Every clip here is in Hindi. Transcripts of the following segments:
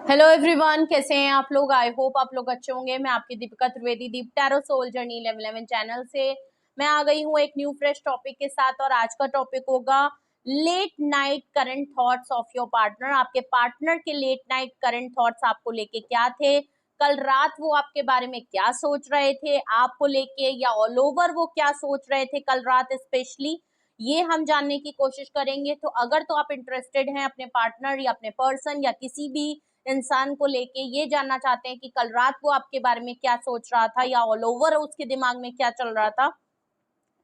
हेलो एवरीवन, कैसे हैं आप लोग। आई होप आप लोग अच्छे होंगे। मैं आपकी दीपिका त्रिवेदी, दीप टैरो सोल जर्नी 11 चैनल से मैं आ गई हूँ एक न्यू फ्रेश टॉपिक के साथ। और आज का टॉपिक होगा late night current thoughts of your partner. आपके पार्टनर के लेट नाइट करंट थॉट्स आपको लेके क्या थे, कल रात वो आपके बारे में क्या सोच रहे थे आपको लेके, या ऑल ओवर वो क्या सोच रहे थे कल रात स्पेशली, ये हम जानने की कोशिश करेंगे। तो अगर तो आप इंटरेस्टेड हैं अपने पार्टनर या अपने पर्सन या किसी भी इंसान को लेके ये जानना चाहते हैं कि कल रात वो आपके बारे में क्या सोच रहा था या ऑल ओवर उसके दिमाग में क्या चल रहा था,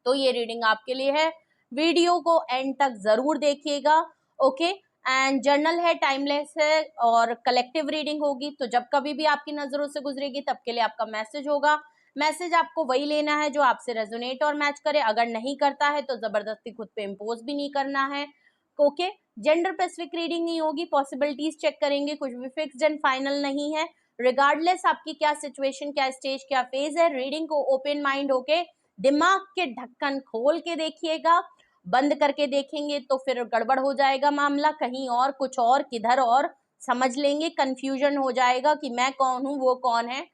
तो ये रीडिंग आपके लिए है। वीडियो को एंड तक जरूर देखिएगा। ओके, एंड जर्नल है, टाइमलेस है और कलेक्टिव रीडिंग होगी। तो जब कभी भी आपकी नजरों से गुजरेगी तब के लिए आपका मैसेज होगा। मैसेज आपको वही लेना है जो आपसे रेजोनेट और मैच करे। अगर नहीं करता है तो जबरदस्ती खुद पे इम्पोज भी नहीं करना है। ओके, जेंडर स्पेसिफिक रीडिंग नहीं होगी, पॉसिबिलिटीज चेक करेंगे, कुछ भी फिक्स्ड एंड फाइनल नहीं है। रिगार्डलेस आपकी क्या सिचुएशन, क्या स्टेज, क्या फेज है, रीडिंग को ओपन माइंड होके दिमाग के ढक्कन खोल के देखिएगा। बंद करके देखेंगे तो फिर गड़बड़ हो जाएगा मामला, कहीं और कुछ और किधर और समझ लेंगे, कंफ्यूजन हो जाएगा कि मैं कौन हूँ वो कौन है।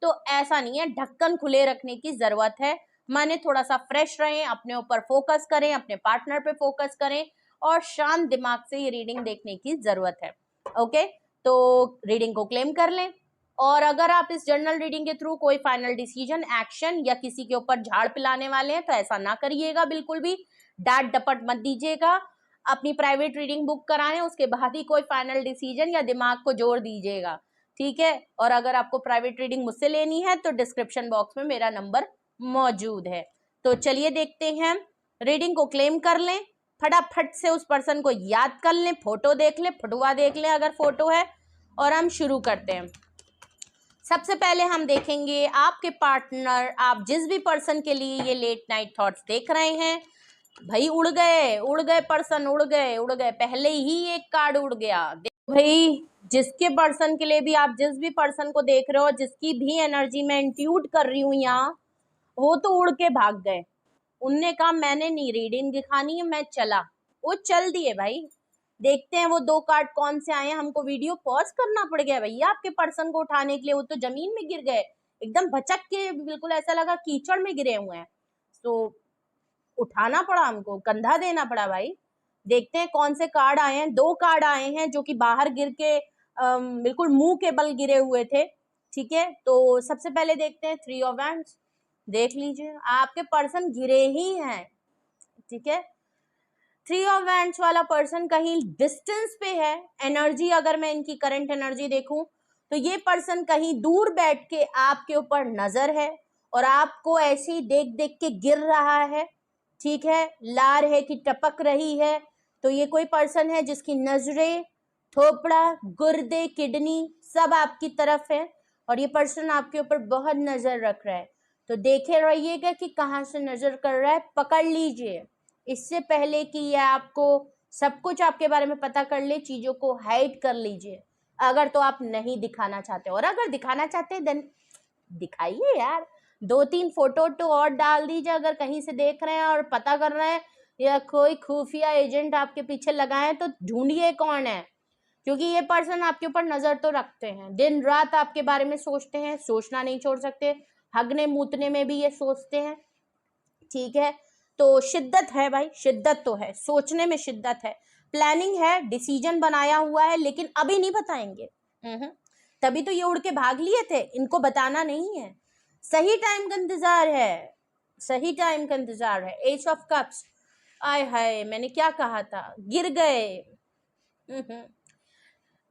तो ऐसा नहीं है, ढक्कन खुले रखने की जरूरत है। माने थोड़ा सा फ्रेश रहें, अपने ऊपर फोकस करें, अपने पार्टनर पे फोकस करें और शांत दिमाग से ये रीडिंग देखने की जरूरत है। ओके, तो रीडिंग को क्लेम कर लें। और अगर आप इस जर्नल रीडिंग के थ्रू कोई फाइनल डिसीजन, एक्शन या किसी के ऊपर झाड़ पिलाने वाले हैं तो ऐसा ना करिएगा, बिल्कुल भी डांट डपट मत दीजिएगा। अपनी प्राइवेट रीडिंग बुक कराएं, उसके बाद ही कोई फाइनल डिसीजन या दिमाग को जोड़ दीजिएगा, ठीक है। और अगर आपको प्राइवेट रीडिंग मुझसे लेनी है तो डिस्क्रिप्शन बॉक्स में मेरा नंबर मौजूद है। तो चलिए देखते हैं, रीडिंग को क्लेम कर लें, फटाफट से उस पर्सन को याद कर लें, फोटो देख लें, फोटोआ देख लें अगर फोटो है, और हम शुरू करते हैं। सबसे पहले हम देखेंगे आपके पार्टनर, आप जिस भी पर्सन के लिए ये लेट नाइट थॉट्स देख रहे हैं, भाई उड़ गए पर्सन, उड़ गए, पहले ही एक कार्ड उड़ गया। देखो भाई, जिसके पर्सन के लिए भी आप जिस भी पर्सन को देख रहे हो, जिसकी भी एनर्जी में इंट्यूट कर रही हूँ यहाँ, वो तो उड़ के भाग गए। उनने कहा मैंने नहीं रीडिंग दिखानी है, मैं चला। वो चल दिए भाई। देखते हैं वो 2 कार्ड कौन से आए हैं। हमको वीडियो पॉज करना पड़ गया भैया आपके पर्सन को उठाने के लिए, वो तो जमीन में गिर गए एकदम भचक के, बिल्कुल ऐसा लगा कीचड़ में गिरे हुए हैं। तो उठाना पड़ा हमको, कंधा देना पड़ा भाई। देखते हैं कौन से कार्ड आए हैं। 2 कार्ड आए हैं जो कि बाहर गिर के बिल्कुल मुंह के बल गिरे हुए थे, ठीक है। तो सबसे पहले देखते हैं 3 ऑफ वैंड्स। देख लीजिए आपके पर्सन गिरे ही हैं, ठीक है। 3 ऑफ वैंड्स वाला पर्सन कहीं डिस्टेंस पे है। एनर्जी अगर मैं इनकी करंट एनर्जी देखूं तो ये पर्सन कहीं दूर बैठ के आपके ऊपर नजर है और आपको ऐसे ही देख देख के गिर रहा है, ठीक है। लार है कि टपक रही है। तो ये कोई पर्सन है जिसकी नजरें, थोपड़ा, गुर्दे, किडनी सब आपकी तरफ है और ये पर्सन आपके ऊपर बहुत नजर रख रहा है। तो देखे रहिएगा कि कहाँ से नजर कर रहा है, पकड़ लीजिए इससे पहले कि ये आपको सब कुछ आपके बारे में पता कर ले। चीजों को हाइड कर लीजिए अगर तो आप नहीं दिखाना चाहते, और अगर दिखाना चाहते हैं देन दिखाइए यार। 2-3 फोटो तो और डाल दीजिए अगर कहीं से देख रहे हैं और पता कर रहे हैं या कोई खुफिया एजेंट आपके पीछे लगाए तो ढूंढिए कौन है, क्योंकि ये पर्सन आपके ऊपर नजर तो रखते हैं, दिन रात आपके बारे में सोचते हैं, सोचना नहीं छोड़ सकते, हगने मूतने में भी ये सोचते हैं, ठीक है। तो शिद्दत है भाई, शिद्दत तो है, सोचने में शिद्दत है, प्लानिंग है, डिसीजन बनाया हुआ है, लेकिन अभी नहीं बताएंगे। तभी तो ये उड़ के भाग लिए थे, इनको बताना नहीं है। सही टाइम का इंतजार है, सही टाइम का इंतजार है। एज ऑफ कप्स, आय हाय मैंने क्या कहा था, गिर गए।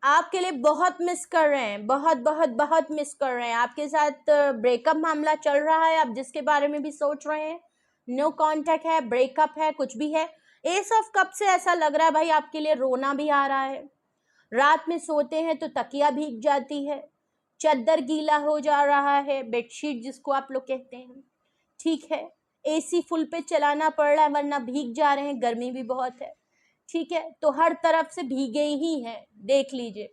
आपके लिए बहुत मिस कर रहे हैं, बहुत बहुत बहुत मिस कर रहे हैं। आपके साथ ब्रेकअप मामला चल रहा है, आप जिसके बारे में भी सोच रहे हैं, नो कांटेक्ट है, ब्रेकअप है, कुछ भी है। एस ऑफ कप से ऐसा लग रहा है भाई आपके लिए रोना भी आ रहा है। रात में सोते हैं तो तकिया भीग जाती है, चद्दर गीला हो जा रहा है, बेडशीट जिसको आप लोग कहते हैं, ठीक है। एसी फुल पे चलाना पड़ रहा है वरना भीग जा रहे हैं, गर्मी भी बहुत है, ठीक है। तो हर तरफ से भीगे ही हैं, देख लीजिए।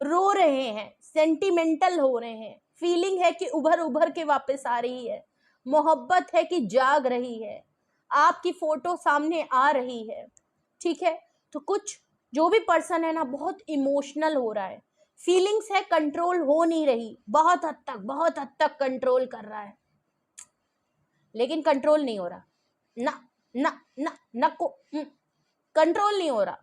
रो रहे हैं, सेंटिमेंटल हो रहे हैं, फीलिंग है कि उभर उभर के वापस आ रही है, मोहब्बत है कि जाग रही है, आपकी फोटो सामने आ रही है, ठीक है। तो कुछ जो भी पर्सन है ना बहुत इमोशनल हो रहा है, फीलिंग्स है कंट्रोल हो नहीं रही, बहुत हद तक कंट्रोल कर रहा है, लेकिन कंट्रोल नहीं हो रहा, ना ना ना नको कंट्रोल नहीं हो रहा।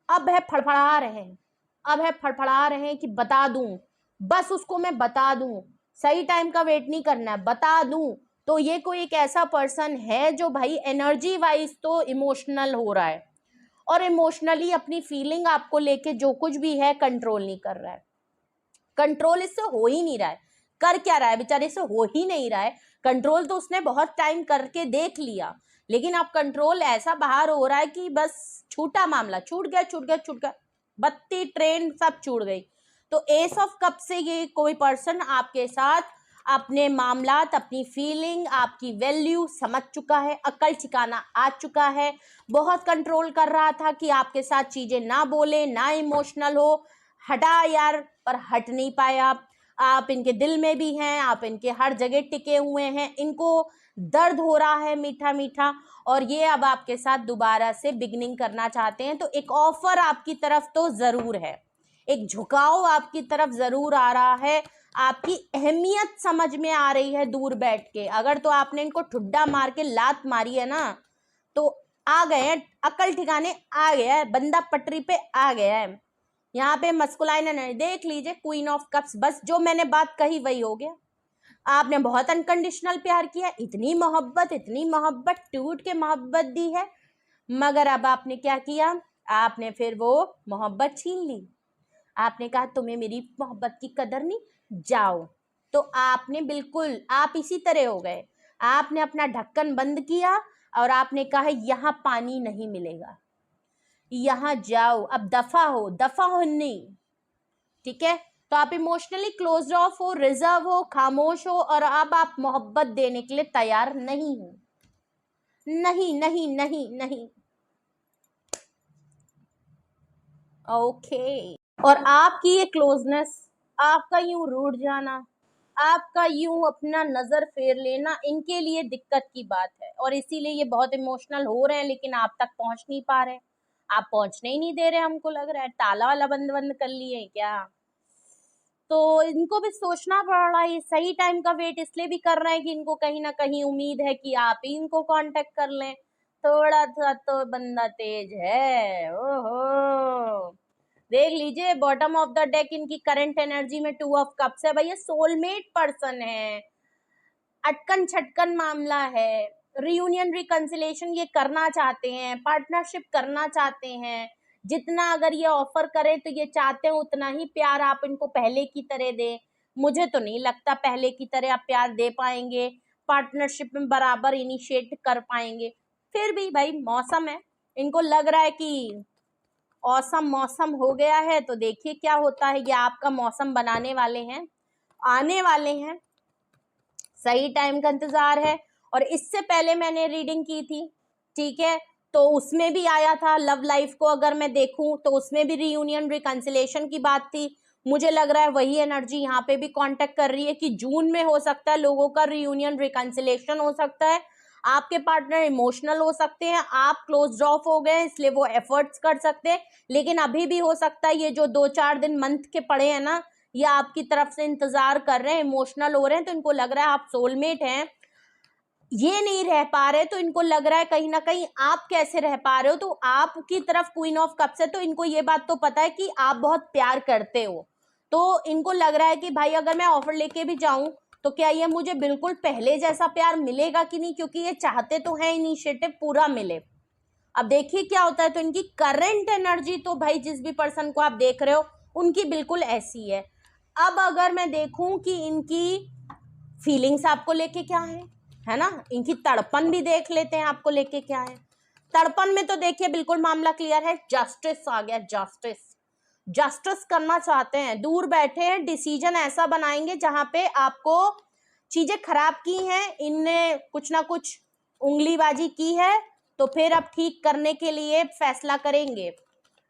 अब है फड़फड़ा रहे हैं, अब है फड़फड़ा रहे हैं कि बता दूं, बस उसको मैं बता दूं, सही टाइम का वेट नहीं करना है, बता दूं। तो ये कोई एक ऐसा पर्सन है जो भाई एनर्जी वाइज तो इमोशनल हो रहा है, और इमोशनली अपनी फीलिंग आपको लेके जो कुछ भी है कंट्रोल नहीं कर रहा है, कंट्रोल इससे हो ही नहीं रहा है। कर क्या रहा है बेचारे से, हो ही नहीं रहा है कंट्रोल, तो उसने बहुत टाइम करके देख लिया, लेकिन अब कंट्रोल ऐसा बाहर हो रहा है कि बस छूटा मामला, छूट गया, बत्ती ट्रेन सब छूट गई। तो एस ऑफ कप से ये कोई पर्सन आपके साथ अपने मामलात, अपनी फीलिंग, आपकी वैल्यू समझ चुका है, अकल ठिकाना आ चुका है, बहुत कंट्रोल कर रहा था कि आपके साथ चीजें ना बोले, ना इमोशनल हो, हटा यार, पर हट नहीं पाए आप इनके दिल में भी हैं, आप इनके हर जगह टिके हुए हैं, इनको दर्द हो रहा है मीठा मीठा, और ये अब आपके साथ दोबारा से बिगनिंग करना चाहते हैं। तो एक ऑफर आपकी तरफ तो जरूर है, एक झुकाव आपकी तरफ जरूर आ रहा है, आपकी अहमियत समझ में आ रही है दूर बैठ के। अगर तो आपने इनको ठुड्डा मार के लात मारी है ना, तो आ गए हैं, अकल ठिकाने आ गया है, बंदा पटरी पे आ गया है। यहाँ पे मस्कुलाइन एनर्जी देख लीजिए, क्वीन ऑफ कप्स, बस जो मैंने बात कही वही हो गया। आपने बहुत अनकंडीशनल प्यार किया, इतनी मोहब्बत टूट के मोहब्बत दी है, मगर अब आपने क्या किया, आपने फिर वो मोहब्बत छीन ली, आपने कहा तुम्हें मेरी मोहब्बत की कदर नहीं, जाओ। तो आपने बिल्कुल, आप इसी तरह हो गए, आपने अपना ढक्कन बंद किया और आपने कहा यहाँ पानी नहीं मिलेगा, यहाँ जाओ, अब दफा हो नहीं, ठीक है। तो आप इमोशनली क्लोज ऑफ हो, रिजर्व हो, खामोश हो, और अब आप मोहब्बत देने के लिए तैयार नहीं हो, नहीं। ओके। और आपकी ये क्लोजनेस, आपका यूं रूठ जाना, आपका यूं अपना नजर फेर लेना, इनके लिए दिक्कत की बात है, और इसीलिए ये बहुत इमोशनल हो रहे हैं, लेकिन आप तक पहुंच नहीं पा रहे, आप पहुंचने ही नहीं दे रहे, हमको लग रहा है ताला वाला बंद कर लिए क्या। तो इनको भी सोचना पड़ रहा है, ये सही टाइम का वेट इसलिए भी कर रहे हैं कि इनको कहीं ना कहीं उम्मीद है कि आप ही इनको कांटेक्ट कर लें, थोड़ा सा तो बंदा तेज है। ओहो, देख लीजिए बॉटम ऑफ द डेक, इनकी करंट एनर्जी में 2 ऑफ कप्स है, भैया सोलमेट पर्सन है, अटकन छटकन मामला है, रियूनियन रिकंसिलेशन ये करना चाहते हैं, पार्टनरशिप करना चाहते हैं, जितना अगर ये ऑफर करें तो ये चाहते हैं उतना ही प्यार आप इनको पहले की तरह दें। मुझे तो नहीं लगता पहले की तरह आप प्यार दे पाएंगे, पार्टनरशिप में बराबर इनिशिएट कर पाएंगे, फिर भी भाई मौसम है, इनको लग रहा है कि औसम मौसम हो गया है, तो देखिए क्या होता है, ये आपका मौसम बनाने वाले हैं, आने वाले हैं, सही टाइम का इंतजार है। और इससे पहले मैंने रीडिंग की थी, ठीक है, तो उसमें भी आया था लव लाइफ को अगर मैं देखूं तो उसमें भी रियूनियन रिकंसिलेशन की बात थी। मुझे लग रहा है वही एनर्जी यहाँ पे भी कांटेक्ट कर रही है कि जून में हो सकता है लोगों का रियूनियन रिकंसिलेशन हो सकता है, आपके पार्टनर इमोशनल हो सकते हैं, आप क्लोज ऑफ हो गए इसलिए वो एफर्ट्स कर सकते हैं, लेकिन अभी भी हो सकता है ये जो 2-4 दिन मंथ के पड़े हैं ना, ये आपकी तरफ से इंतजार कर रहे हैं, इमोशनल हो रहे हैं, तो इनको लग रहा है आप सोलमेट हैं, ये नहीं रह पा रहे, तो इनको लग रहा है कहीं ना कहीं आप कैसे रह पा रहे हो, तो आपकी तरफ क्वीन ऑफ कप्स है, तो इनको ये बात तो पता है कि आप बहुत प्यार करते हो, तो इनको लग रहा है कि भाई अगर मैं ऑफर लेके भी जाऊं तो क्या ये मुझे बिल्कुल पहले जैसा प्यार मिलेगा कि नहीं, क्योंकि ये चाहते तो है इनिशिएटिव पूरा मिले। अब देखिए क्या होता है, तो इनकी करंट एनर्जी तो भाई जिस भी पर्सन को आप देख रहे हो उनकी बिल्कुल ऐसी है। अब अगर मैं देखूं कि इनकी फीलिंग्स आपको लेके क्या है ना, इनकी तड़पन भी देख लेते हैं आपको लेके क्या है। तड़पन में तो देखिए बिल्कुल मामला क्लियर है, जस्टिस आ गया, जस्टिस करना चाहते हैं, दूर बैठे हैं, डिसीजन ऐसा बनाएंगे जहां पे आपको चीजें खराब की हैं, इनने कुछ ना कुछ उंगलीबाजी की है, तो फिर अब ठीक करने के लिए फैसला करेंगे,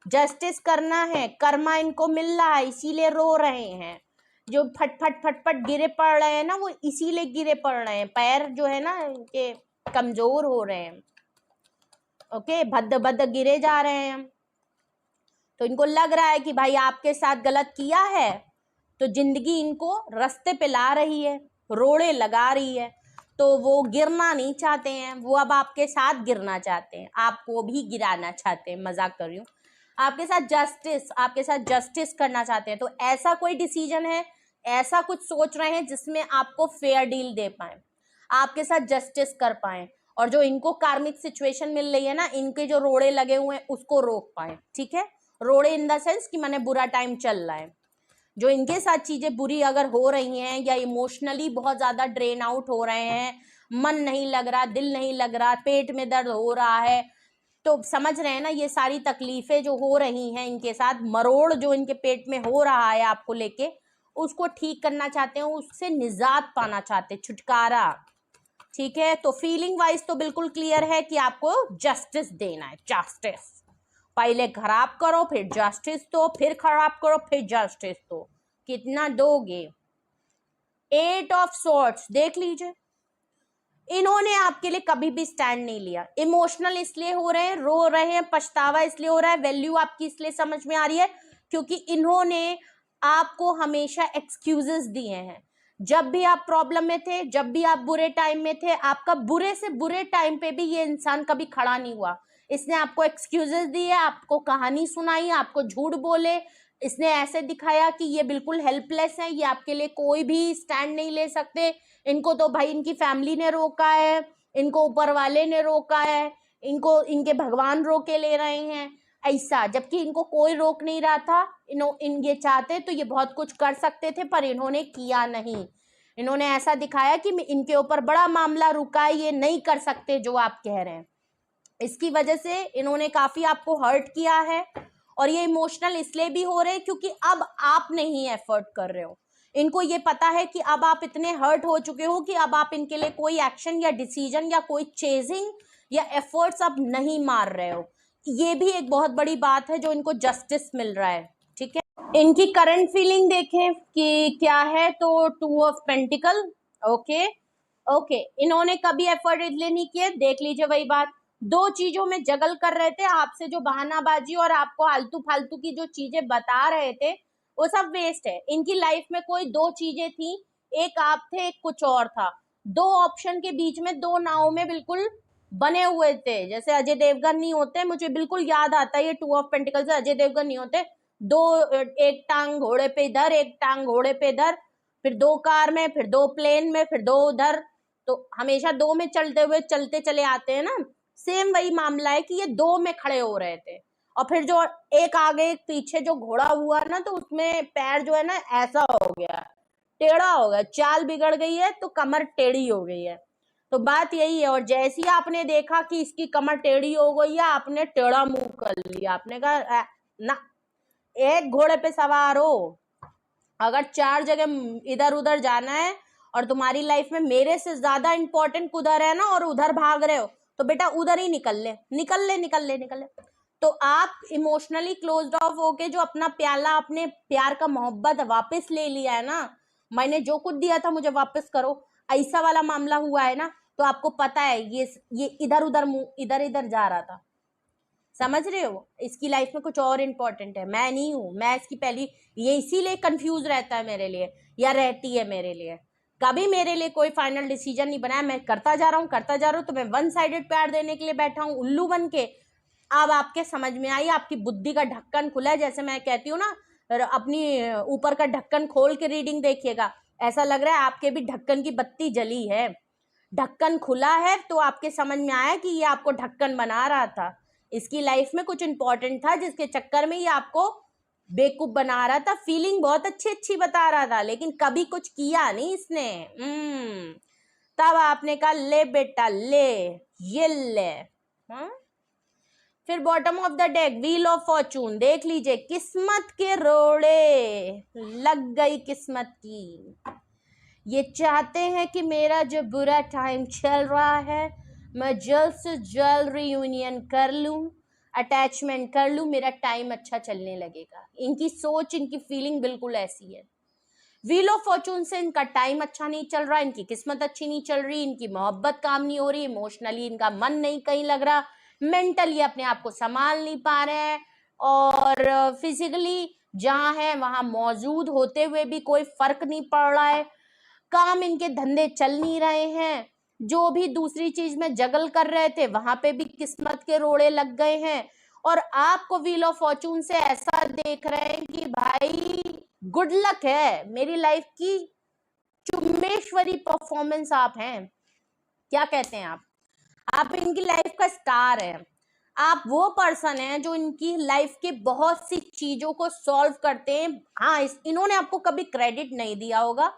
जस्टिस करना है, कर्मा इनको मिल रहा है इसीलिए रो रहे हैं, जो फटफट गिरे पड़ रहे हैं ना वो इसीलिए गिरे पड़ रहे हैं, पैर जो है ना इनके कमजोर हो रहे हैं, ओके, भद्द गिरे जा रहे हैं। तो इनको लग रहा है कि भाई आपके साथ गलत किया है, तो जिंदगी इनको रास्ते पे ला रही है, रोड़े लगा रही है, तो वो गिरना नहीं चाहते हैं, वो अब आपके साथ गिरना चाहते हैं, आपको भी गिराना चाहते हैं। मजाक कर रही हूँ। आपके साथ जस्टिस करना चाहते हैं। तो ऐसा कोई डिसीजन है, ऐसा कुछ सोच रहे हैं जिसमें आपको फेयर डील दे पाए, आपके साथ जस्टिस कर पाए, और जो इनको कार्मिक सिचुएशन मिल रही है ना, इनके जो रोड़े लगे हुए हैं उसको रोक पाए। ठीक है, रोड़े इन द सेंस कि माने बुरा टाइम चल रहा है, जो इनके साथ चीजें बुरी अगर हो रही हैं, या इमोशनली बहुत ज्यादा ड्रेन आउट हो रहे हैं, मन नहीं लग रहा, दिल नहीं लग रहा, पेट में दर्द हो रहा है, तो समझ रहे हैं ना, ये सारी तकलीफें जो हो रही हैं इनके साथ, मरोड़ जो इनके पेट में हो रहा है आपको लेके, उसको ठीक करना चाहते हैं, उससे निजात पाना चाहते हैं, छुटकारा। ठीक है, तो फीलिंग वाइज तो बिल्कुल क्लियर है कि आपको जस्टिस देना है। जस्टिस पहले खराब करो, फिर जस्टिस दो, फिर खराब करो, फिर जस्टिस दो। कितना दोगे? 8 ऑफ सॉर्ड्स देख लीजिए, इन्होंने आपके लिए कभी भी स्टैंड नहीं लिया। इमोशनल इसलिए हो रहे हैं, रो रहे हैं, पछतावा इसलिए हो रहा है, वैल्यू आपकी इसलिए समझ में आ रही है क्योंकि इन्होंने आपको हमेशा एक्सक्यूजेस दिए हैं। जब भी आप प्रॉब्लम में थे, जब भी आप बुरे टाइम में थे, आपका बुरे से बुरे टाइम पे भी ये इंसान कभी खड़ा नहीं हुआ। इसने आपको एक्सक्यूजेस दिए, आपको कहानी सुनाई, आपको झूठ बोले, इसने ऐसे दिखाया कि ये बिल्कुल हेल्पलेस है, ये आपके लिए कोई भी स्टैंड नहीं ले सकते, इनको तो भाई इनकी फैमिली ने रोका है, इनको ऊपर वाले ने रोका है, इनको इनके भगवान रोके ले रहे हैं, ऐसा। जबकि इनको कोई रोक नहीं रहा था, ये चाहते तो ये बहुत कुछ कर सकते थे, पर इन्होंने किया नहीं। इन्होंने ऐसा दिखाया कि इनके ऊपर बड़ा मामला रुका है, ये नहीं कर सकते जो आप कह रहे हैं। इसकी वजह से इन्होंने काफी आपको हर्ट किया है, और ये इमोशनल इसलिए भी हो रहे हैं क्योंकि अब आप नहीं एफर्ट कर रहे हो। इनको ये पता है कि अब आप इतने हर्ट हो चुके हो कि अब आप इनके लिए कोई एक्शन या डिसीजन या कोई चेजिंग या एफर्ट्स अब नहीं मार रहे हो। ये भी एक बहुत बड़ी बात है जो इनको जस्टिस मिल रहा है। ठीक है, इनकी करंट फीलिंग देखें कि क्या है, तो 2 ऑफ पेंटिकल। ओके, इन्होंने कभी एफर्ट इसलिए नहीं किए, देख लीजिए वही बात, 2 चीजों में जगल कर रहे थे, आपसे जो बहानाबाजी और आपको आलतू फालतू की जो चीजें बता रहे थे वो सब वेस्ट है। इनकी लाइफ में कोई 2 चीजें थी, एक आप थे, एक कुछ और था। 2 ऑप्शन के बीच में 2 नाव में बिल्कुल बने हुए थे। जैसे अजय देवगन नहीं होते, मुझे बिल्कुल याद आता है ये 2 ऑफ पेंटिकल से, अजय देवगन नहीं होते, 2 एक टांग घोड़े पे इधर, एक टांग घोड़े पे इधर, फिर 2 कार में, फिर 2 प्लेन में, फिर 2 उधर, तो हमेशा 2 में चलते हुए चलते चले आते हैं ना। सेम वही मामला है कि ये 2 में खड़े हो रहे थे, और फिर जो एक आगे एक पीछे जो घोड़ा हुआ ना, तो उसमें पैर जो है ना ऐसा हो गया, टेढ़ा हो गया, चाल बिगड़ गई है, तो कमर टेढ़ी हो गई है। तो बात यही है, और जैसे ही आपने देखा कि इसकी कमर टेढ़ी हो गई है, आपने टेढ़ा मुंह कर लिया, आपने कहा ना, एक घोड़े पे सवार हो, अगर 4 जगह इधर उधर जाना है और तुम्हारी लाइफ में मेरे से ज्यादा इंपॉर्टेंट उधर है ना, और उधर भाग रहे हो, तो बेटा उधर ही निकल ले। तो आप इमोशनली क्लोज्ड ऑफ होके जो अपना प्याला, अपने प्यार का मोहब्बत वापस ले लिया है ना, मैंने जो कुछ दिया था मुझे वापस करो, ऐसा वाला मामला हुआ है ना, तो आपको पता है ये इधर उधर इधर जा रहा था। समझ रहे हो, इसकी लाइफ में कुछ और इम्पोर्टेंट है, मैं नहीं हूं, मैं इसकी पहली, ये इसीलिए कंफ्यूज रहता है मेरे लिए, या रहती है मेरे लिए। कभी मेरे लिए कोई फाइनल डिसीजन नहीं बनाया, मैं करता जा रहा हूँ, तो मैं 1 साइडेड प्यार देने के लिए बैठा हूँ उल्लू बन के। अब आपके समझ में आई, आपकी बुद्धि का ढक्कन खुला है, जैसे मैं कहती हूँ ना, अपनी ऊपर का ढक्कन खोल के रीडिंग देखिएगा, ऐसा लग रहा है आपके भी ढक्कन की बत्ती जली है, ढक्कन खुला है, तो आपके समझ में आया कि ये आपको ढक्कन बना रहा था, इसकी लाइफ में कुछ इंपॉर्टेंट था जिसके चक्कर में ये आपको बेवकूफ बना रहा था, फीलिंग बहुत अच्छी बता रहा था, लेकिन कभी कुछ किया नहीं इसने। तब आपने कहा ले बेटा ले, ये ले। फिर bottom of the deck, wheel of Fortune, देख लीजिए, किस्मत के रोड़े लग गई किस्मत की। ये चाहते हैं कि मेरा जो बुरा टाइम चल रहा है, मैं जल्द से जल्द रियूनियन कर लूं, अटैचमेंट कर लूं, मेरा टाइम अच्छा चलने लगेगा। इनकी सोच, इनकी फीलिंग बिल्कुल ऐसी है। व्हील ऑफ फॉर्चून से इनका टाइम अच्छा नहीं चल रहा, इनकी किस्मत अच्छी नहीं चल रही, इनकी मोहब्बत काम नहीं हो रही, इमोशनली इनका मन नहीं कहीं लग रहा, मेंटली अपने आप को संभाल नहीं पा रहे हैं, और फिजिकली जहाँ है वहां मौजूद होते हुए भी कोई फर्क नहीं पड़ रहा है, काम इनके धंधे चल नहीं रहे हैं, जो भी दूसरी चीज में जगल कर रहे थे वहां पे भी किस्मत के रोड़े लग गए हैं, और आपको व्हील ऑफ फॉर्चून से ऐसा देख रहे हैं कि भाई गुड लक है, मेरी लाइफ की चुम्मेश्वरी परफॉर्मेंस आप हैं। क्या कहते हैं आप इनकी लाइफ का स्टार है, आप वो पर्सन हैं जो इनकी लाइफ के बहुत सी चीजों को सॉल्व करते हैं। हाँ, इन्होंने आपको कभी क्रेडिट नहीं दिया होगा,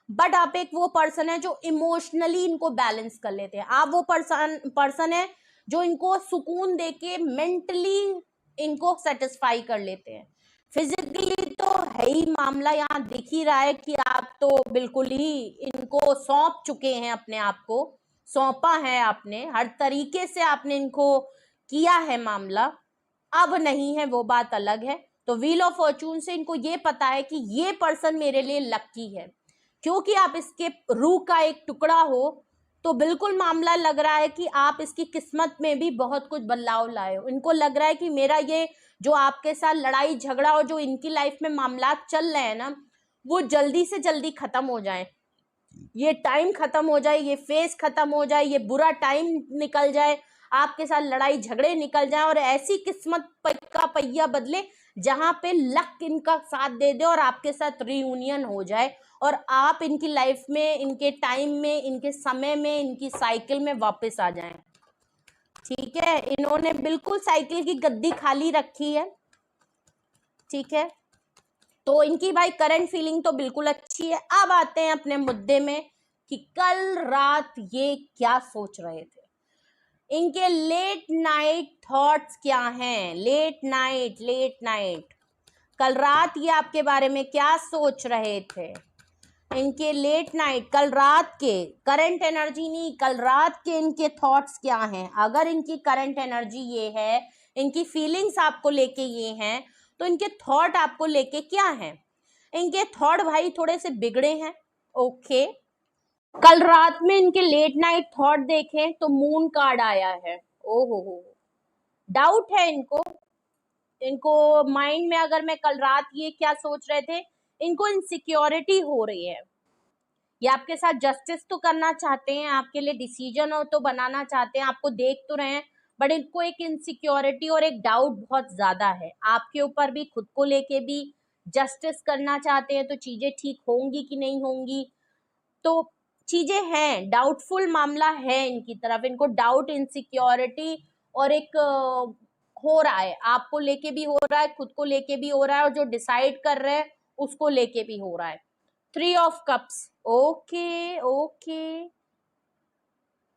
बट आप एक वो पर्सन है जो इमोशनली इनको बैलेंस कर लेते हैं। आप वो पर्सन है जो इनको सुकून देके मेंटली इनको सेटिस्फाई कर लेते हैं। फिजिकली तो है ही मामला, यहाँ दिख ही रहा है कि आप तो बिल्कुल ही इनको सौंप चुके हैं, अपने आप को सौंपा है आपने, हर तरीके से आपने इनको किया है मामला, अब नहीं है वो बात अलग है। तो व्हील ऑफ फॉर्चून से इनको ये पता है कि ये पर्सन मेरे लिए लकी है, क्योंकि आप इसके रूह का एक टुकड़ा हो, तो बिल्कुल मामला लग रहा है कि आप इसकी किस्मत में भी बहुत कुछ बदलाव लाए हो। इनको लग रहा है कि मेरा ये जो आपके साथ लड़ाई झगड़ा और जो इनकी लाइफ में मामला चल रहे हैं ना, वो जल्दी से जल्दी खत्म हो जाए, ये टाइम खत्म हो जाए, ये फेज खत्म हो जाए, ये बुरा टाइम निकल जाए, आपके साथ लड़ाई झगड़े निकल जाए, और ऐसी किस्मत का पहिया बदले जहां पे लक इनका साथ दे दे और आपके साथ रियूनियन हो जाए, और आप इनकी लाइफ में, इनके टाइम में, इनके समय में, इनकी साइकिल में वापस आ जाएं। ठीक है, इन्होंने बिल्कुल साइकिल की गद्दी खाली रखी है। ठीक है, तो इनकी भाई करंट फीलिंग तो बिल्कुल अच्छी है। अब आते हैं अपने मुद्दे में कि कल रात ये क्या सोच रहे थे, इनके लेट नाइट थॉट्स क्या हैं। लेट नाइट कल रात ये आपके बारे में क्या सोच रहे थे, इनके लेट नाइट कल रात के, करंट एनर्जी नहीं, कल रात के इनके थॉट्स क्या हैं। अगर इनकी करंट एनर्जी ये है, इनकी फीलिंग्स आपको लेके ये हैं, तो इनके थॉट आपको लेके क्या हैं। इनके थॉट भाई थोड़े से बिगड़े हैं। ओके, कल रात में इनके लेट नाइट थॉट देखें तो मून कार्ड आया है। ओहो, डाउट है इनको माइंड में। अगर मैं कल रात ये क्या सोच रहे थे, इनको इनसिक्योरिटी हो रही है, ये आपके साथ जस्टिस तो करना चाहते हैं, आपके लिए डिसीजन तो बनाना चाहते हैं, आपको देख तो रहे हैं, बट इनको एक इनसिक्योरिटी और एक डाउट बहुत ज्यादा है आपके ऊपर भी, खुद को लेके भी जस्टिस करना चाहते हैं, तो चीजें ठीक होंगी कि नहीं होंगी, तो चीजें हैं, डाउटफुल मामला है इनकी तरफ, इनको डाउट, इनसिक्योरिटी और एक हो रहा है, आपको लेके भी हो रहा है, खुद को लेके भी हो रहा है, और जो डिसाइड कर रहे हैं उसको लेके भी हो रहा है। 3 ऑफ कप्स, ओके,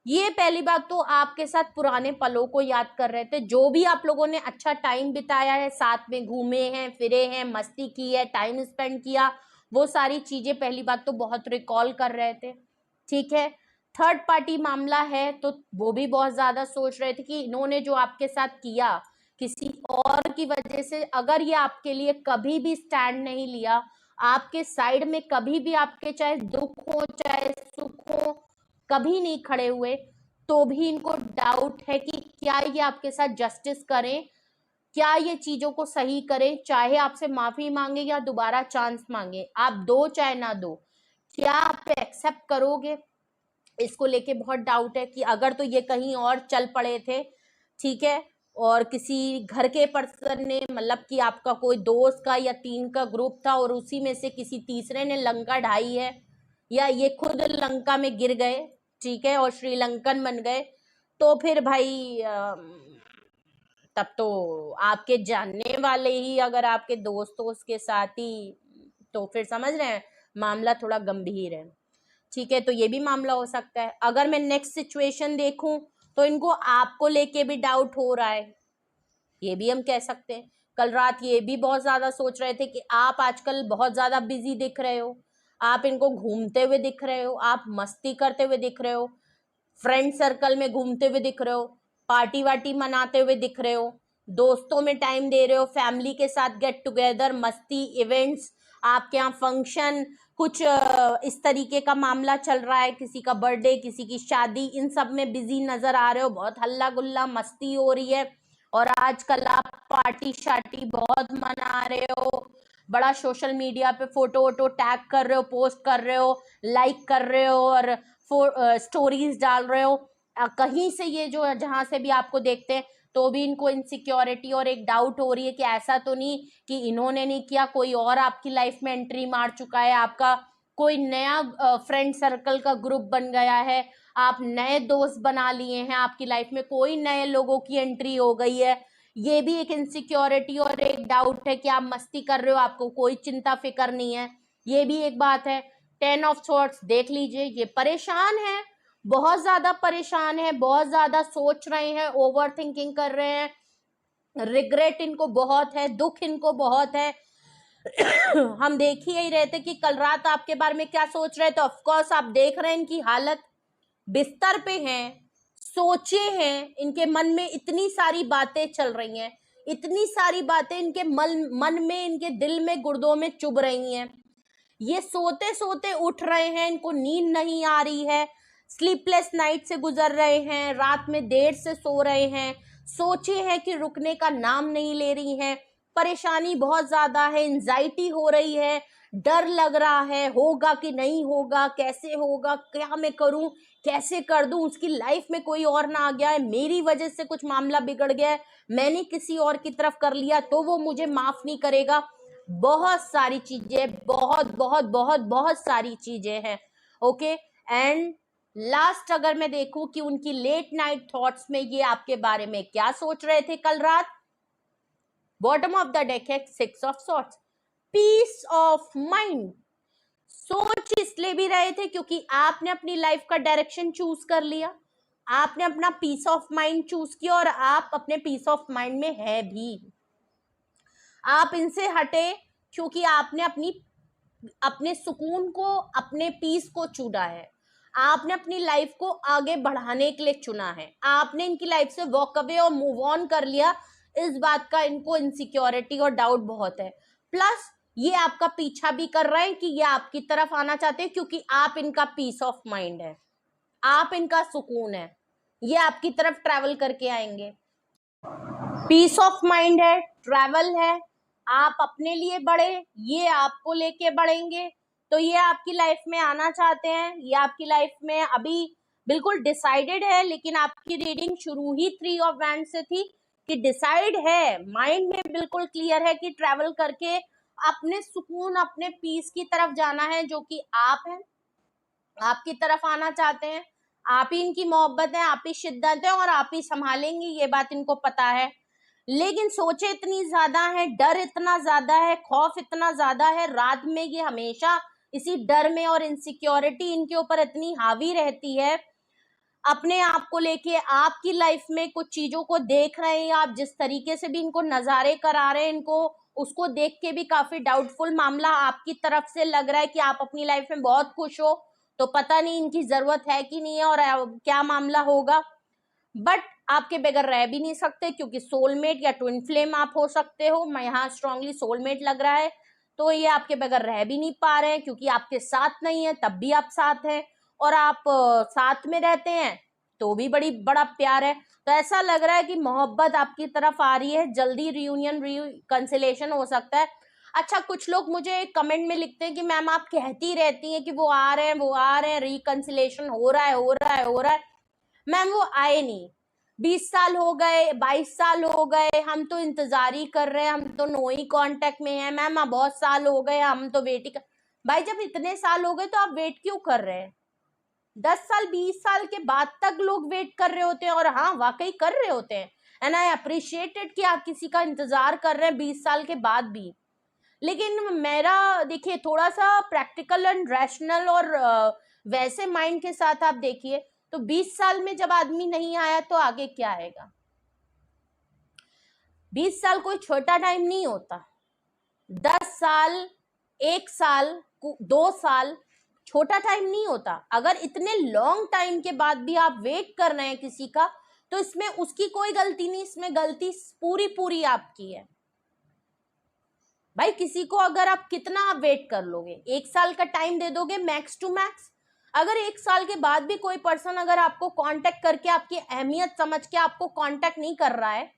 ये पहली बात तो आपके साथ पुराने पलों को याद कर रहे थे, जो भी आप लोगों ने अच्छा टाइम बिताया है, साथ में घूमे हैं, फिरे हैं, मस्ती की है, टाइम स्पेंड किया, वो सारी चीजें पहली बात तो बहुत रिकॉल कर रहे थे। ठीक है, थर्ड पार्टी मामला है तो वो भी बहुत ज्यादा सोच रहे थे कि इन्होंने जो आपके साथ किया, किसी और की वजह से, अगर ये आपके लिए कभी भी स्टैंड नहीं लिया, आपके साइड में कभी भी, आपके चाहे दुख हो चाहे सुख हो, कभी नहीं खड़े हुए, तो भी इनको डाउट है कि क्या ये आपके साथ जस्टिस करें, क्या ये चीजों को सही करें, चाहे आपसे माफी मांगे या दोबारा चांस मांगे, आप दो चाहे ना दो, क्या आप एक्सेप्ट करोगे, इसको लेके बहुत डाउट है कि अगर तो ये कहीं और चल पड़े थे, ठीक है, और किसी घर के पर्सन ने, मतलब कि आपका कोई दोस्त का या 3 का ग्रुप था और उसी में से किसी तीसरे ने लंका ढाई है, या ये खुद लंका में गिर गए, ठीक है, और श्रीलंकन बन गए, तो फिर भाई तब तो आपके जानने वाले ही अगर आपके दोस्तों के साथ ही, तो फिर समझ रहे हैं मामला थोड़ा गंभीर है। ठीक है, तो ये भी मामला हो सकता है। अगर मैं नेक्स्ट सिचुएशन देखूं तो इनको आपको लेके भी डाउट हो रहा है, ये भी हम कह सकते हैं। कल रात ये भी बहुत ज्यादा सोच रहे थे कि आप आजकल बहुत ज्यादा बिजी दिख रहे हो, आप इनको घूमते हुए दिख रहे हो, आप मस्ती करते हुए दिख रहे हो, फ्रेंड सर्कल में घूमते हुए दिख रहे हो, पार्टी वार्टी मनाते हुए दिख रहे हो, दोस्तों में टाइम दे रहे हो, फैमिली के साथ गेट टुगेदर, मस्ती, इवेंट्स, आपके यहाँ फंक्शन, कुछ इस तरीके का मामला चल रहा है, किसी का बर्थडे, किसी की शादी, इन सब में बिजी नजर आ रहे हो, बहुत हल्ला गुल्ला मस्ती हो रही है, और आजकल आप पार्टी शार्टी बहुत मना रहे हो, बड़ा सोशल मीडिया पे फोटो वोटो टैग कर रहे हो, पोस्ट कर रहे हो, लाइक कर रहे हो और स्टोरीज डाल रहे हो, कहीं से ये जो जहां से भी आपको देखते हैं तो भी इनको इनसिक्योरिटी और एक डाउट हो रही है कि ऐसा तो नहीं कि इन्होंने नहीं किया, कोई और आपकी लाइफ में एंट्री मार चुका है, आपका कोई नया फ्रेंड सर्कल का ग्रुप बन गया है, आप नए दोस्त बना लिए हैं, आपकी लाइफ में कोई नए लोगों की एंट्री हो गई है। ये भी एक इनसिक्योरिटी और एक डाउट है कि आप मस्ती कर रहे हो, आपको कोई चिंता फिक्र नहीं है, ये भी एक बात है। 10 ऑफ सॉर्ड्स देख लीजिए, ये परेशान है, बहुत ज्यादा परेशान है, बहुत ज्यादा सोच रहे हैं, ओवर थिंकिंग कर रहे हैं, रिग्रेट इनको बहुत है, दुख इनको बहुत है। हम देख ही रहे थे कि कल रात आपके बारे में क्या सोच रहे थे। ऑफ कोर्स आप देख रहे हैं इनकी हालत, बिस्तर पे हैं, सोचे हैं, इनके मन में इतनी सारी बातें चल रही हैं, इतनी सारी बातें इनके मन में, इनके दिल में, गुर्दों में चुभ रही हैं। ये सोते सोते उठ रहे हैं, इनको नींद नहीं आ रही है, स्लीपलेस नाइट से गुजर रहे हैं, रात में देर से सो रहे हैं, सोचे हैं कि रुकने का नाम नहीं ले रही हैं, परेशानी बहुत ज्यादा है, एंजाइटी हो रही है, डर लग रहा है, होगा कि नहीं होगा, कैसे होगा, क्या मैं करूं, कैसे कर दूं, उसकी लाइफ में कोई और ना आ गया है, मेरी वजह से कुछ मामला बिगड़ गया है, मैंने किसी और की तरफ कर लिया तो वो मुझे माफ नहीं करेगा। बहुत सारी चीजें, बहुत बहुत बहुत बहुत सारी चीजें हैं। ओके, एंड लास्ट अगर मैं देखूं कि उनकी लेट नाइट थॉट्स में ये आपके बारे में क्या सोच रहे थे कल रात, बॉटम ऑफ द डेक है 6 of swords, peace of mind. सोच इसलिए भी रहे थे क्योंकि आपने अपनी लाइफ का डायरेक्शन चूज कर लिया, आपने अपना पीस ऑफ माइंड चूज किया और आप अपने पीस ऑफ माइंड में है भी। आप इनसे हटे क्योंकि आपने अपने सुकून को, अपने पीस को चुना है, आपने अपनी लाइफ को आगे बढ़ाने के लिए चुना है, आपने इनकी लाइफ से वॉक अवे और मूव ऑन कर लिया। इस बात का इनको इनसिक्योरिटी और डाउट बहुत है, प्लस ये आपका पीछा भी कर रहे हैं कि ये आपकी तरफ आना चाहते हैं क्योंकि आप इनका पीस ऑफ माइंड है, आप इनका सुकून है, ये आपकी तरफ ट्रैवल करके आएंगे। पीस ऑफ माइंड है, ट्रैवल है, आप अपने लिए बढ़े, ये आपको लेके बढ़ेंगे, तो ये आपकी लाइफ में आना चाहते हैं, ये आपकी लाइफ में अभी बिल्कुल डिसाइडेड है। लेकिन आपकी रीडिंग शुरू ही 3 ऑफ वैंड से थी कि डिसाइड है, माइंड में बिल्कुल क्लियर है कि ट्रैवल करके अपने सुकून, अपने पीस की तरफ जाना है, जो कि आप हैं, आपकी तरफ आना चाहते हैं, आप ही इनकी मोहब्बत है, आप ही शिद्दत है और आप ही संभालेंगे, ये बात इनको पता है। लेकिन सोचे इतनी ज्यादा है, डर इतना ज्यादा है, खौफ इतना ज्यादा है, रात में ये हमेशा इसी डर में और इनसिक्योरिटी इनके ऊपर इतनी हावी रहती है, अपने आप को लेके, आपकी लाइफ में कुछ चीजों को देख रहे हैं आप, जिस तरीके से भी इनको नजारे करा रहे हैं, इनको उसको देख के भी काफी डाउटफुल मामला आपकी तरफ से लग रहा है कि आप अपनी लाइफ में बहुत खुश हो, तो पता नहीं इनकी जरूरत है कि नहीं है और क्या मामला होगा। बट आपके बगैर रह भी नहीं सकते क्योंकि सोलमेट या ट्विन फ्लेम आप हो सकते हो, मैं यहाँ स्ट्रांगली सोलमेट लग रहा है, तो ये आपके बगैर रह भी नहीं पा रहे हैं क्योंकि आपके साथ नहीं है तब भी आप साथ हैं, और आप साथ में रहते हैं तो भी बड़ा प्यार है। तो ऐसा लग रहा है कि मोहब्बत आपकी तरफ आ रही है, जल्दी रियूनियन, रिकंसिलेशन हो सकता है। अच्छा, कुछ लोग मुझे कमेंट में लिखते हैं कि मैम आप कहती रहती हैं कि वो आ रहे हैं, वो आ रहे हैं, रिकंसिलेशन हो रहा है, हो रहा है, हो रहा है। मैम वो आए नहीं, 20 साल हो गए, 22 साल हो गए, हम तो इंतजार ही कर रहे हैं, हम तो नो ही कांटेक्ट में हैं मैम, बहुत साल हो गए, हम तो वेट ही कर। भाई जब इतने साल हो गए तो आप वेट क्यों कर रहे हैं? 10 साल 20 साल के बाद तक लोग वेट कर रहे होते हैं, और हाँ वाकई कर रहे होते हैं, एंड आई अप्रिशिएटेड कि आप किसी का इंतजार कर रहे हैं 20 साल के बाद भी। लेकिन मेरा देखिए थोड़ा सा प्रैक्टिकल एंड रैशनल और वैसे माइंड के साथ आप देखिए, तो 20 साल में जब आदमी नहीं आया तो आगे क्या आएगा? 20 साल कोई छोटा टाइम नहीं होता, 10 साल, 1 साल, 2 साल छोटा टाइम नहीं होता। अगर इतने लॉन्ग टाइम के बाद भी आप वेट कर रहे हैं किसी का, तो इसमें उसकी कोई गलती नहीं, इसमें गलती पूरी आपकी है। भाई किसी को अगर आप कितना आप वेट कर लोगे, 1 साल का टाइम दे दोगे मैक्स टू मैक्स। अगर 1 साल के बाद भी कोई पर्सन अगर आपको कांटेक्ट करके, आपकी अहमियत समझ के आपको कांटेक्ट नहीं कर रहा है,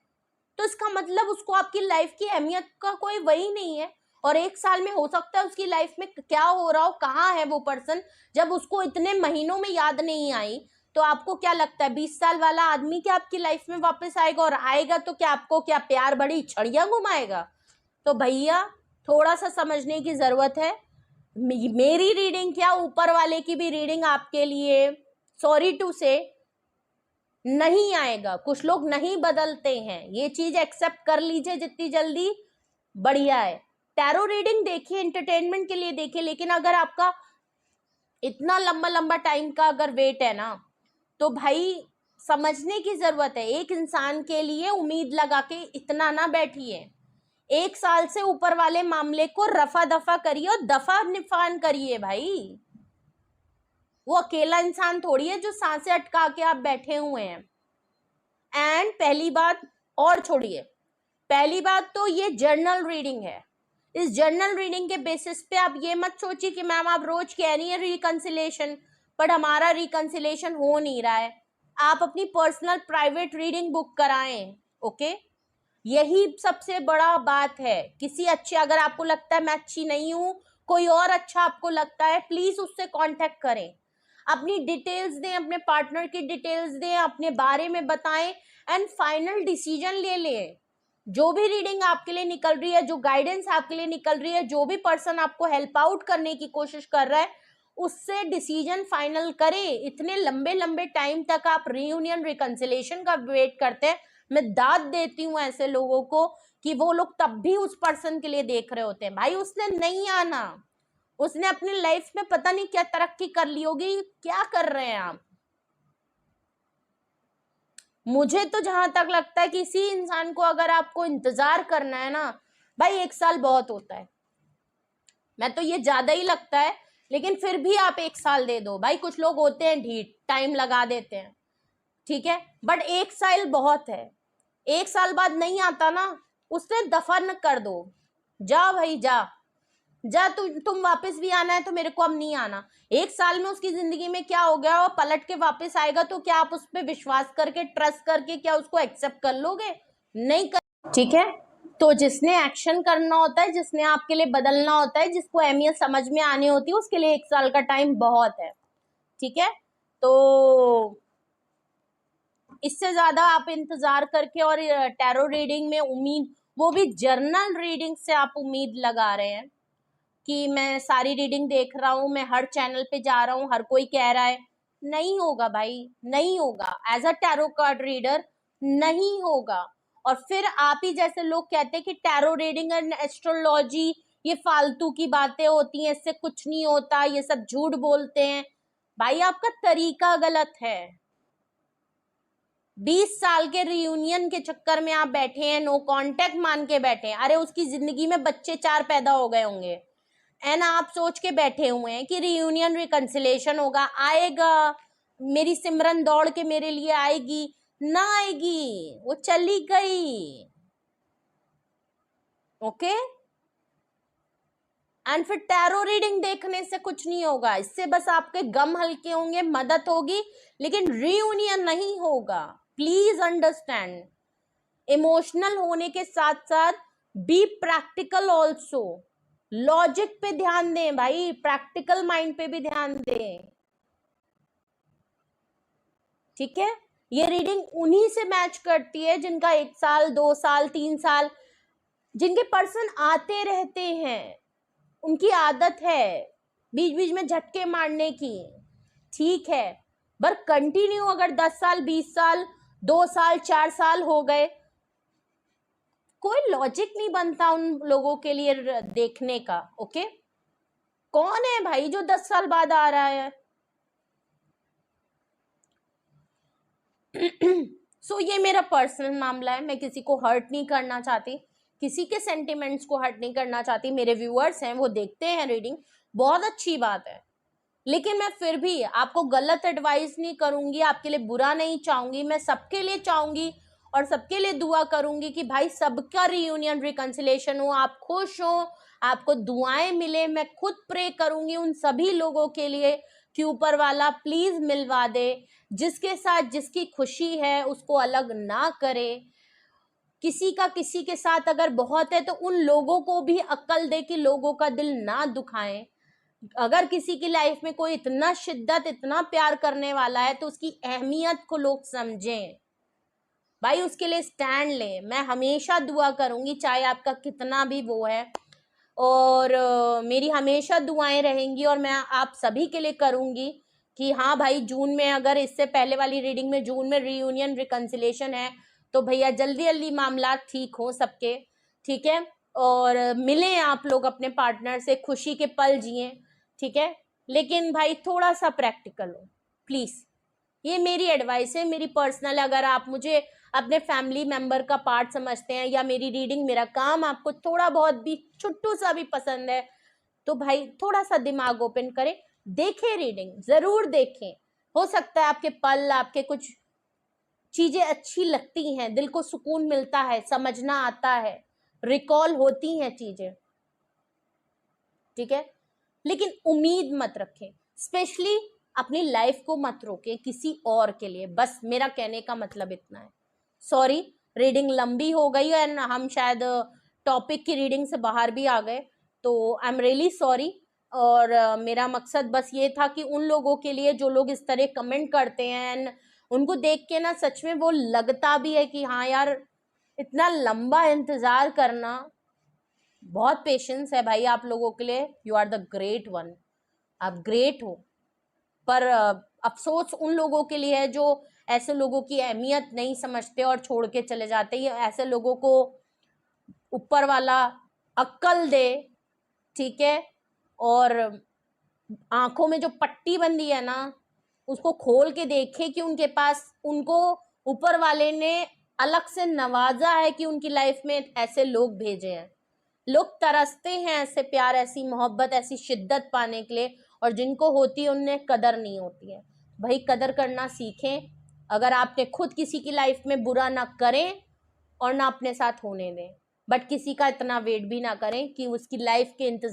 तो इसका मतलब उसको आपकी लाइफ की अहमियत का कोई वही नहीं है। और 1 साल में हो सकता है उसकी लाइफ में क्या हो रहा हो, कहाँ है वो पर्सन, जब उसको इतने महीनों में याद नहीं आई। तो आपको क्या लगता है 20 साल वाला आदमी क्या आपकी लाइफ में वापस आएगा? और आएगा तो क्या आपको क्या प्यार बड़ी छड़ियां घुमाएगा? तो भैया थोड़ा सा समझने की जरूरत है। मेरी रीडिंग क्या, ऊपर वाले की भी रीडिंग आपके लिए सॉरी टू से नहीं आएगा। कुछ लोग नहीं बदलते हैं, ये चीज एक्सेप्ट कर लीजिए जितनी जल्दी बढ़िया है। टैरो रीडिंग देखिए, एंटरटेनमेंट के लिए देखिए, लेकिन अगर आपका इतना लंबा लंबा टाइम का अगर वेट है ना, तो भाई समझने की जरूरत है। एक इंसान के लिए उम्मीद लगा के इतना ना बैठिए। 1 साल से ऊपर वाले मामले को रफा दफा करिए और दफा निफान करिए भाई। वो अकेला इंसान थोड़ी है जो सांसें अटका के आप बैठे हुए हैं। एंड पहली बात और छोड़िए, पहली बात तो ये जर्नल रीडिंग है। इस जर्नल रीडिंग के बेसिस पे आप ये मत सोचिए कि मैम आप रोज कह रही है रिकंसिलेशन, बट हमारा रिकंसिलेशन हो नहीं रहा है। आप अपनी पर्सनल प्राइवेट रीडिंग बुक कराएं, ओके? यही सबसे बड़ा बात है। किसी अच्छे, अगर आपको लगता है मैं अच्छी नहीं हूं, कोई और अच्छा आपको लगता है, प्लीज उससे कांटेक्ट करें, अपनी डिटेल्स दें, अपने पार्टनर की डिटेल्स दें, अपने बारे में बताएं एंड फाइनल डिसीजन ले लें। जो भी रीडिंग आपके लिए निकल रही है, जो गाइडेंस आपके लिए निकल रही है, जो भी पर्सन आपको हेल्प आउट करने की कोशिश कर रहा है, उससे डिसीजन फाइनल करें। इतने लंबे लंबे टाइम तक आप रियूनियन रिकंसिलेशन का वेट करते हैं। मैं दाद देती हूँ ऐसे लोगों को कि वो लोग तब भी उस पर्सन के लिए देख रहे होते हैं। भाई उसने नहीं आना, उसने अपनी लाइफ में पता नहीं क्या तरक्की कर ली होगी। क्या कर रहे हैं आप? मुझे तो जहां तक लगता है किसी इंसान को अगर आपको इंतजार करना है ना भाई, 1 साल बहुत होता है। मैं तो ये ज्यादा ही लगता है, लेकिन फिर भी आप 1 साल दे दो भाई। कुछ लोग होते हैं ढीठ, टाइम लगा देते हैं, ठीक है, बट 1 साल बहुत है। 1 साल बाद नहीं आता ना, उसने दफन कर दो। जा भाई जा, जा तुम वापस भी आना है तो मेरे को अब नहीं आना। 1 साल में उसकी जिंदगी में क्या हो गया, वो पलट के वापस आएगा तो क्या आप उस पर विश्वास करके, ट्रस्ट करके क्या उसको एक्सेप्ट कर लोगे? नहीं कर, ठीक है? तो जिसने एक्शन करना होता है, जिसने आपके लिए बदलना होता है, जिसको अहमियत समझ में आनी होती है, उसके लिए 1 साल का टाइम बहुत है, ठीक है? तो इससे ज्यादा आप इंतजार करके और टैरो रीडिंग में उम्मीद, वो भी जर्नल रीडिंग से आप उम्मीद लगा रहे हैं कि मैं सारी रीडिंग देख रहा हूं, मैं हर चैनल पे जा रहा हूं, हर कोई कह रहा है, नहीं होगा भाई, नहीं होगा। As a tarot card reader नहीं होगा। और फिर आप ही जैसे लोग कहते हैं कि टैरो रीडिंग एंड एस्ट्रोलॉजी ये फालतू की बातें होती हैं, इससे कुछ नहीं होता, ये सब झूठ बोलते हैं। भाई आपका तरीका गलत है। 20 साल के रियूनियन के चक्कर में आप बैठे हैं, नो कांटेक्ट मान के बैठे हैं। अरे उसकी जिंदगी में बच्चे 4 पैदा हो गए होंगे एंड आप सोच के बैठे हुए हैं कि रियूनियन रिकंसिलेशन होगा। आएगा, मेरी सिमरन दौड़ के मेरे लिए आएगी, ना आएगी, वो चली गई, ओके? एंड फिर टैरो रीडिंग देखने से कुछ नहीं होगा, इससे बस आपके गम हल्के होंगे, मदद होगी, लेकिन रियूनियन नहीं होगा। प्लीज अंडरस्टैंड, इमोशनल होने के साथ साथ बी प्रैक्टिकल ऑल्सो। लॉजिक पे ध्यान दें भाई, प्रैक्टिकल माइंड पे भी ध्यान दें, ठीक है? ये रीडिंग उन्हीं से मैच करती है जिनका 1 साल, 2 साल, 3 साल, जिनके पर्सन आते रहते हैं, उनकी आदत है बीच बीच में झटके मारने की, ठीक है? पर कंटिन्यू अगर 10 साल, 20 साल, 2 साल, 4 साल हो गए, कोई लॉजिक नहीं बनता उन लोगों के लिए देखने का, ओके? कौन है भाई जो 10 साल बाद आ रहा है? सो ये मेरा पर्सनल मामला है, मैं किसी को हर्ट नहीं करना चाहती, किसी के सेंटिमेंट्स को हर्ट नहीं करना चाहती। मेरे व्यूअर्स हैं, वो देखते हैं रीडिंग, बहुत अच्छी बात है, लेकिन मैं फिर भी आपको गलत एडवाइस नहीं करूंगी, आपके लिए बुरा नहीं चाहूंगी। मैं सबके लिए चाहूंगी और सबके लिए दुआ करूंगी कि भाई सबका रियूनियन रिकंसिलेशन हो, आप खुश हो, आपको दुआएं मिले। मैं खुद प्रे करूंगी उन सभी लोगों के लिए कि ऊपर वाला प्लीज मिलवा दे, जिसके साथ जिसकी खुशी है उसको अलग ना करे, किसी का किसी के साथ अगर बहुत है तो उन लोगों को भी अक्ल दे कि लोगों का दिल ना दुखाएं। अगर किसी की लाइफ में कोई इतना शिद्दत इतना प्यार करने वाला है तो उसकी अहमियत को लोग समझें भाई, उसके लिए स्टैंड लें। मैं हमेशा दुआ करूंगी चाहे आपका कितना भी वो है, और मेरी हमेशा दुआएं रहेंगी और मैं आप सभी के लिए करूंगी कि हाँ भाई, जून में अगर इससे पहले वाली रीडिंग में जून में रीयूनियन रिकंसिलेशन है तो भैया जल्दी जल्दी मामला ठीक हो सबके, ठीक है, और मिलें आप लोग अपने पार्टनर से, खुशी के पल जिए, ठीक है। लेकिन भाई थोड़ा सा प्रैक्टिकल हो प्लीज, ये मेरी एडवाइस है, मेरी पर्सनल। अगर आप मुझे अपने फैमिली मेंबर का पार्ट समझते हैं या मेरी रीडिंग मेरा काम आपको थोड़ा बहुत भी छुट्टू सा भी पसंद है तो भाई थोड़ा सा दिमाग ओपन करें, देखें रीडिंग, जरूर देखें। हो सकता है आपके पल, आपके कुछ चीजें अच्छी लगती हैं, दिल को सुकून मिलता है, समझना आता है, रिकॉल होती हैं चीजें, ठीक है। लेकिन उम्मीद मत रखें, स्पेशली अपनी लाइफ को मत रोकें किसी और के लिए। बस मेरा कहने का मतलब इतना है। सॉरी, रीडिंग लंबी हो गई एंड हम शायद टॉपिक की रीडिंग से बाहर भी आ गए, तो आई एम रियली सॉरी। और मेरा मकसद बस ये था कि उन लोगों के लिए जो लोग इस तरह कमेंट करते हैं एंड उनको देख के ना सच में वो लगता भी है कि हाँ यार, इतना लंबा इंतजार करना, बहुत पेशेंस है भाई आप लोगों के लिए। You are the great one, आप ग्रेट हो। पर अफसोस उन लोगों के लिए है जो ऐसे लोगों की अहमियत नहीं समझते और छोड़ के चले जाते हैं। ऐसे लोगों को ऊपर वाला अक्ल दे, ठीक है, और आंखों में जो पट्टी बंधी है ना उसको खोल के देखे कि उनके पास, उनको ऊपर वाले ने अलग से नवाजा है कि उनकी लाइफ में ऐसे लोग भेजे हैं। लोग तरसते हैं ऐसे प्यार, ऐसी मोहब्बत, ऐसी शिद्दत पाने के लिए, और जिनको होती है उन्हें कदर नहीं होती है। भाई कदर करना सीखें। अगर आपने खुद किसी की लाइफ में बुरा ना करें और ना अपने साथ होने दें, बट किसी का इतना वेट भी ना करें कि उसकी लाइफ के इंतजार